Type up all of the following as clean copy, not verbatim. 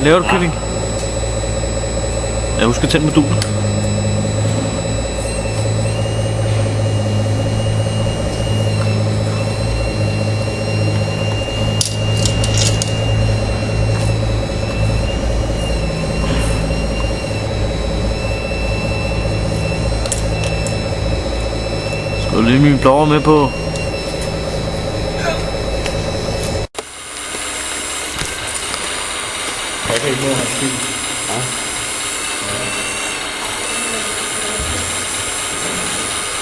Laver du kylling? Ja, husk at tænde modulet. Skal du lige min blower med på? Jeg kan ikke nå hans film. Ja.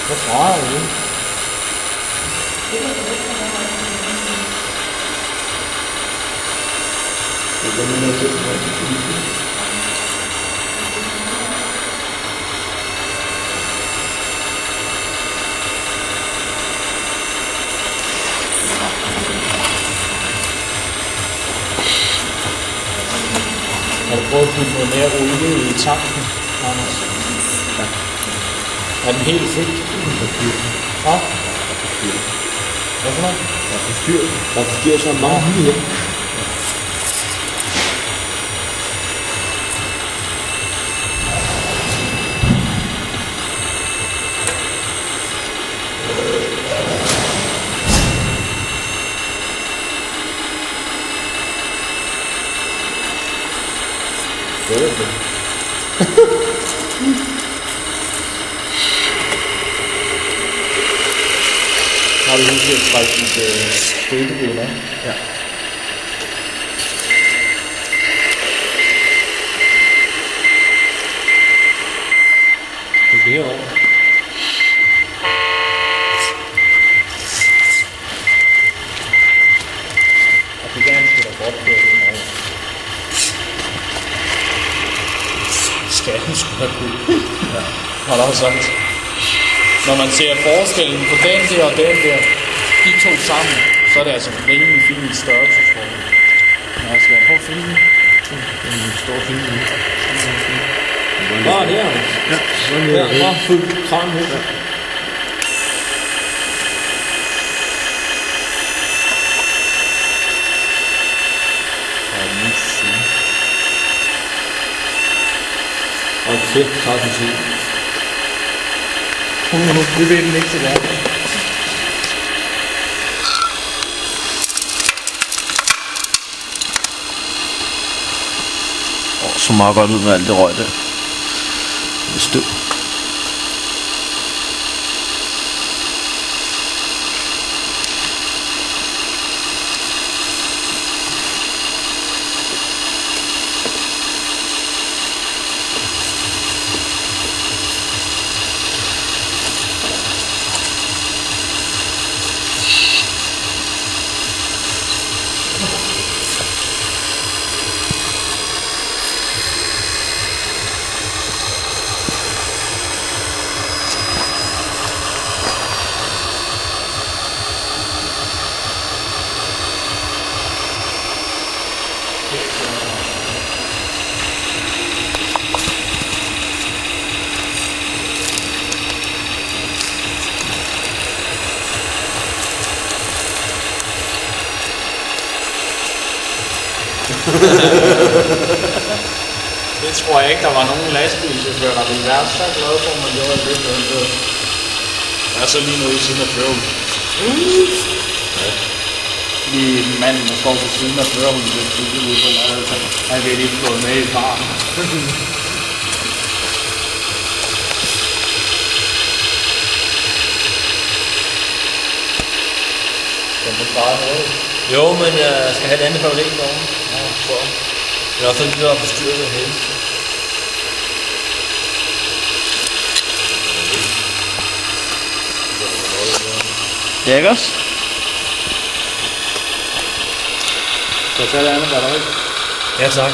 Hvad svarer du? Det er den her ting, har du prøvet at putte noget mere olie i tanken, Anders? Ja. Er den helt fyldt? Ja. Hvad for noget? Der forstyrrer så mange hylde her. Har du husket at trække dit støbeben af? Ja. Det er herovre. Og det er ganske da godt kørt ind over. Skatten skulle have kunne. Ja. Har du også sagt. Når man ser forskellen på den der og den der, de to sammen, så er det altså rimelig fint størrelse, tror jeg. Ja, skal jeg prøve at finde den? En stor film. Bare her. Ja, bare fuldt kram her. Ja. Og fedt, tak for tid. Det ved den ikke til det. Så meget godt ud med alt det røg der. Det er støv. Det tror jeg ikke, der var nogen lastbilchauffør, der ville være så glad for, at man gjorde det lidt. Jeg er så lige noget i siden af førhuset. Lige manden, der står til siden af førhuset, han vil ikke gå med i faren. Kan du bare noget? Jo, men jeg skal have et andet batteri derovre. Ja, så. Jeg har fundet det, der er forstyrret det hele. Ja, ikke også? Så tager det andet batteri. Ja, tak.